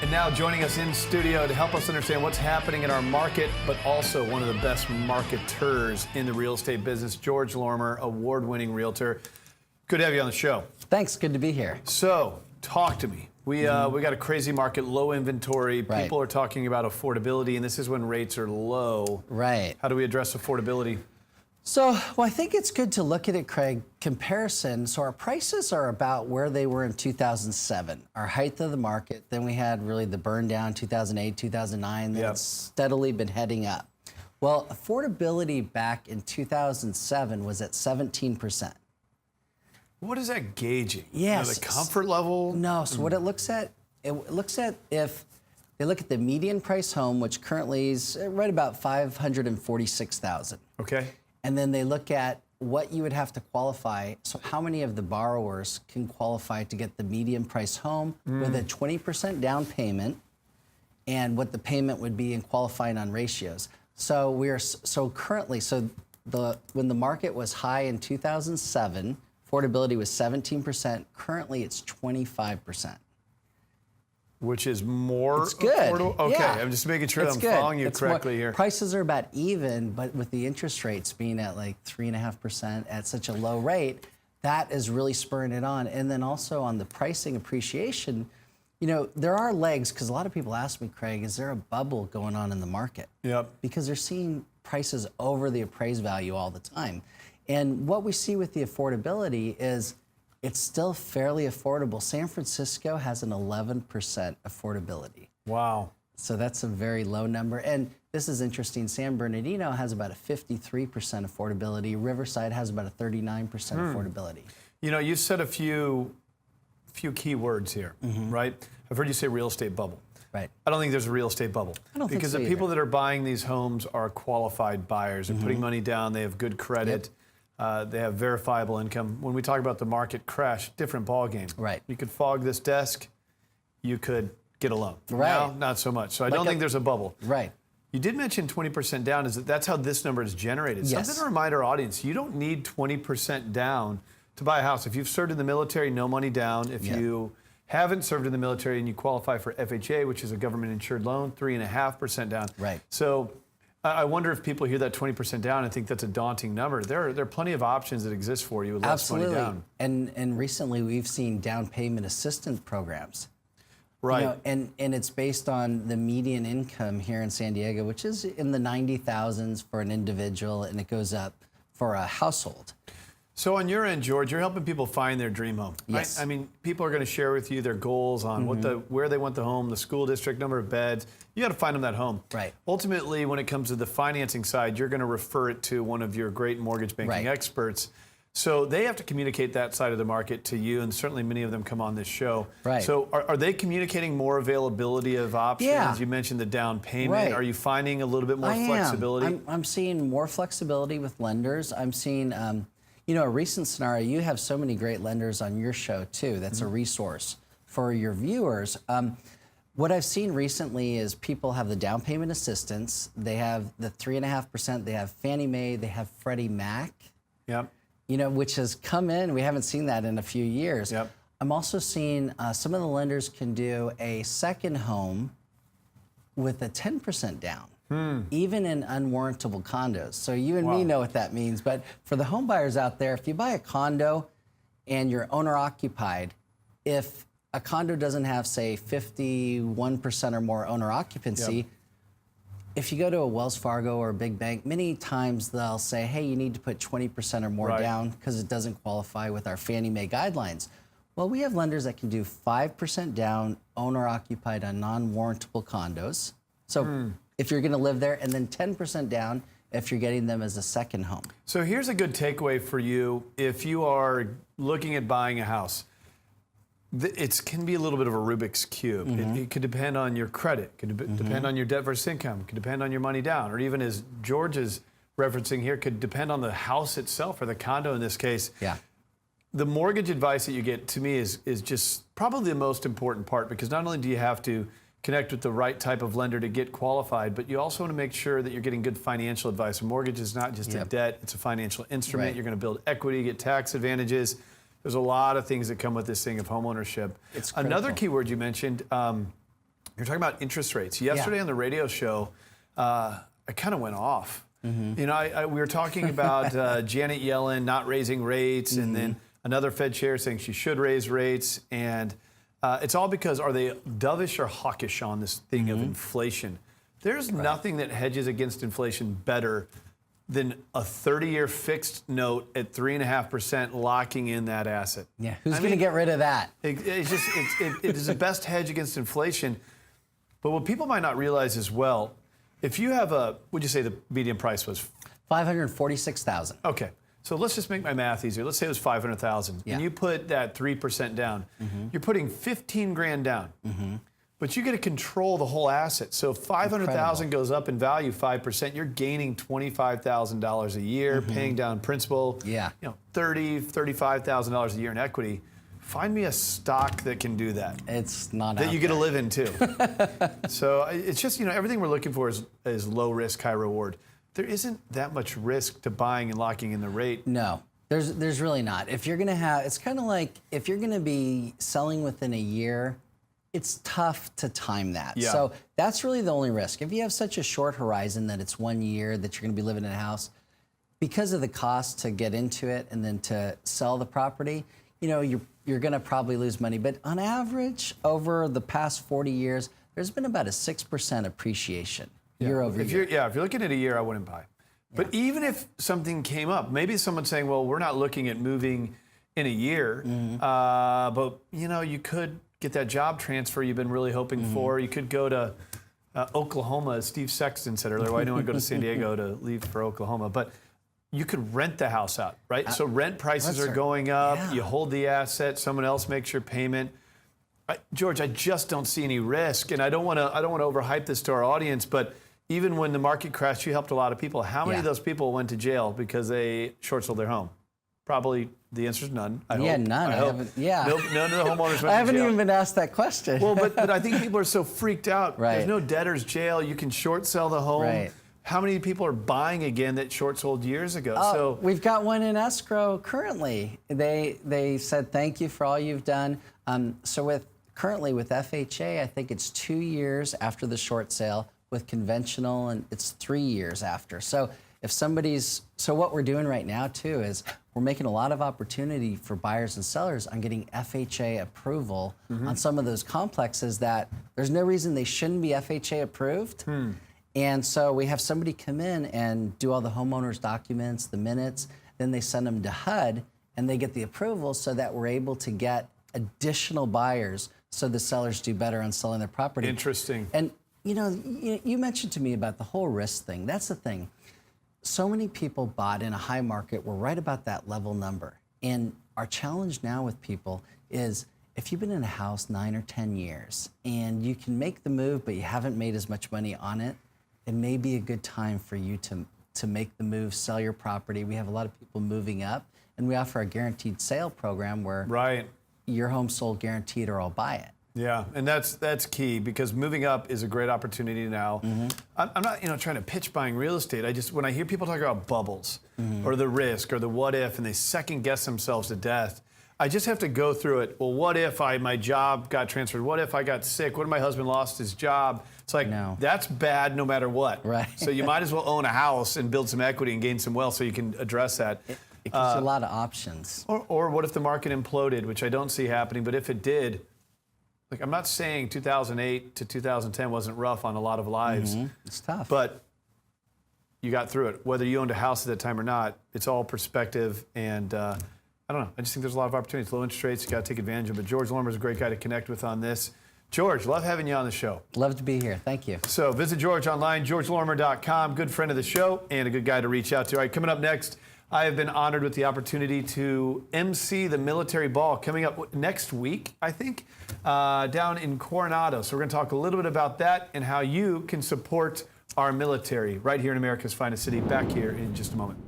And now joining us in studio to help us understand what's happening in our market, but also one of the best marketers in the real estate business, George Lorimer, award-winning realtor. Good to have you on the show. Thanks. Good to be here. So, talk to me. We got a crazy market, low inventory. Right. People are talking about affordability, and this is when rates are low. Right. How do we address affordability? So, well, I think it's good to look at it, Craig, comparison. So our prices are about where they were in 2007, our height of the market. Then we had really the burn down 2008, 2009. Then it's steadily been heading up. Well, affordability back in 2007 was at 17%. What is that gauging? Yes. The comfort level? No, so what it looks at if they look at the median price home, which currently is right about $546,000. Okay. And then they look at what you would have to qualify. So how many of the borrowers can qualify to get the median price home with a 20% down payment, and what the payment would be in qualifying on ratios. So currently when the market was high in 2007, affordability was 17%. Currently it's 25%. Which is more It's good. affordable? Okay, Yeah. I'm just making sure It's I'm good. following you It's correctly more, here. Prices are about even, but with the interest rates being at like 3.5% at such a low rate, that is really spurring it on. And then also on the pricing appreciation, you know, there are legs, because a lot of people ask me, Craig, is there a bubble going on in the market? Yep. Because they're seeing prices over the appraised value all the time. And what we see with the affordability is it's still fairly affordable. San Francisco has an 11% affordability. Wow. So that's a very low number. And this is interesting. San Bernardino has about a 53% affordability. Riverside has about a 39% affordability. You know, you said a few key words here, right? I've heard you say real estate bubble. Right. I don't think there's a real estate bubble. I don't think because so the either. people that are buying these homes are qualified buyers. They're putting money down. They have good credit. They have verifiable income. When we talk about the market crash, different ballgame. Right. You could fog this desk. You could get a loan. Right. Now, not so much. So I don't think there's a bubble. Right. You did mention 20% down. That's how this number is generated. Yes. Something to remind our audience, you don't need 20% down to buy a house. If you've served in the military, no money down. If you haven't served in the military and you qualify for FHA, which is a government-insured loan, 3.5% down. Right. So I wonder if people hear that 20% down and think that's a daunting number. There are plenty of options that exist for you with less money down. And recently we've seen down payment assistance programs. Right. You know, and it's based on the median income here in San Diego, which is in the 90,000s for an individual, and it goes up for a household. So on your end, George, you're helping people find their dream home. Right? Yes. I mean, people are going to share with you their goals on where they want the home, the school district, number of beds. You got to find them that home. Right. Ultimately, when it comes to the financing side, you're going to refer it to one of your great mortgage banking experts. So they have to communicate that side of the market to you, and certainly many of them come on this show. Right. So are they communicating more availability of options? Yeah. You mentioned the down payment. Right. Are you finding a little bit more flexibility? I'm seeing more flexibility with lenders. I'm seeing, you know, a recent scenario, you have so many great lenders on your show too. That's a resource for your viewers. What I've seen recently is people have the down payment assistance. They have the 3.5%. They have Fannie Mae. They have Freddie Mac. Yep. You know, which has come in. We haven't seen that in a few years. Yep. I'm also seeing some of the lenders can do a second home with a 10% down, even in unwarrantable condos. So you and me know what that means. But for the home buyers out there, if you buy a condo and you're owner occupied, if a condo doesn't have, say, 51% or more owner occupancy, if you go to a Wells Fargo or a big bank, many times they'll say, hey, you need to put 20% or more down because it doesn't qualify with our Fannie Mae guidelines. Well, we have lenders that can do 5% down, owner-occupied on non-warrantable condos. So if you're going to live there, and then 10% down if you're getting them as a second home. So here's a good takeaway for you if you are looking at buying a house. It can be a little bit of a Rubik's Cube. It could depend on your credit, could depend on your debt versus income, could depend on your money down, or even as George is referencing here, could depend on the house itself or the condo in this case. Yeah. The mortgage advice that you get, to me, is just probably the most important part, because not only do you have to connect with the right type of lender to get qualified, but you also want to make sure that you're getting good financial advice. A mortgage is not just a debt, it's a financial instrument. You're going to build equity, get tax advantages. There's a lot of things that come with this thing of homeownership. It's another key word you mentioned, You're talking about interest rates. Yesterday on the radio show, I kind of went off. You know, we were talking about Janet Yellen not raising rates, and then another Fed chair saying she should raise rates. And it's all because, are they dovish or hawkish on this thing of inflation? There's nothing that hedges against inflation better than a 30-year fixed note at 3.5% locking in that asset. Yeah, who's going to get rid of that? It is the best hedge against inflation. But what people might not realize as well, if you have would you say the median price was? $546,000. Okay, so let's just make my math easier. Let's say it was $500,000, and you put that 3% down. You're putting 15 grand down, but you get to control the whole asset. So if 500,000 goes up in value 5%, you're gaining $25,000 a year, paying down principal. Yeah, $35,000 a year in equity. Find me a stock that can do that. It's not that out you get to there. live in too. So it's just, everything we're looking for is low risk, high reward. There isn't that much risk to buying and locking in the rate. No, there's really not. If you're gonna have, it's kind of like if you're gonna be selling within a year, it's tough to time that. Yeah. So that's really the only risk. If you have such a short horizon that it's 1 year that you're gonna be living in a house, because of the cost to get into it and then to sell the property, you're going to probably lose money. But on average, over the past 40 years, there's been about a 6% appreciation year over year. If you're looking at a year, I wouldn't buy. But even if something came up, maybe someone's saying, well, we're not looking at moving in a year, but you could get that job transfer you've been really hoping for. You could go to Oklahoma, as Steve Sexton said earlier. Why don't I go to San Diego to leave for Oklahoma? But you could rent the house out, right? So rent prices are going up. Yeah. You hold the asset. Someone else makes your payment. George, I just don't see any risk, and I don't want to overhype this to our audience. But even when the market crashed, you helped a lot of people. How many of those people went to jail because they short sold their home? Probably the answer is none. I hope. None. I haven't. Yeah. None of the homeowners went to jail. I haven't even been asked that question. Well, but I think people are so freaked out. Right. There's no debtor's jail. You can short sell the home. Right. How many people are buying again that short sold years ago? So we've got one in escrow currently. They said thank you for all you've done. So currently with FHA, I think it's 2 years after the short sale. With conventional, and it's 3 years after. So what we're doing right now too is we're making a lot of opportunity for buyers and sellers on getting FHA approval on some of those complexes that there's no reason they shouldn't be FHA approved. And so we have somebody come in and do all the homeowners documents, the minutes, then they send them to HUD and they get the approval so that we're able to get additional buyers so the sellers do better on selling their property. Interesting. And you mentioned to me about the whole risk thing. That's the thing. So many people bought in a high market. We're right about that level number. And our challenge now with people is if you've been in a house 9 or 10 years and you can make the move, but you haven't made as much money on it, it may be a good time for you to make the move, sell your property. We have a lot of people moving up, and we offer a guaranteed sale program where your home sold guaranteed or I'll buy it. Yeah, and that's key because moving up is a great opportunity now. I'm not trying to pitch buying real estate. When I hear people talk about bubbles or the risk or the what if, and they second guess themselves to death, I just have to go through it. Well, what if my job got transferred? What if I got sick? What if my husband lost his job? It's like, that's bad no matter what. Right. So you might as well own a house and build some equity and gain some wealth so you can address that. It gives you a lot of options. Or what if the market imploded, which I don't see happening, but if it did, I'm not saying 2008 to 2010 wasn't rough on a lot of lives. It's tough. But you got through it. Whether you owned a house at that time or not, it's all perspective. And I don't know. I just think there's a lot of opportunities. Low interest rates, you got to take advantage of it. George Lorimer is a great guy to connect with on this. George, love having you on the show. Love to be here. Thank you. So visit George online, georgelorimer.com. Good friend of the show and a good guy to reach out to. All right, coming up next, I have been honored with the opportunity to MC the military ball coming up next week, I think, down in Coronado. So we're going to talk a little bit about that and how you can support our military right here in America's finest city. Back here in just a moment.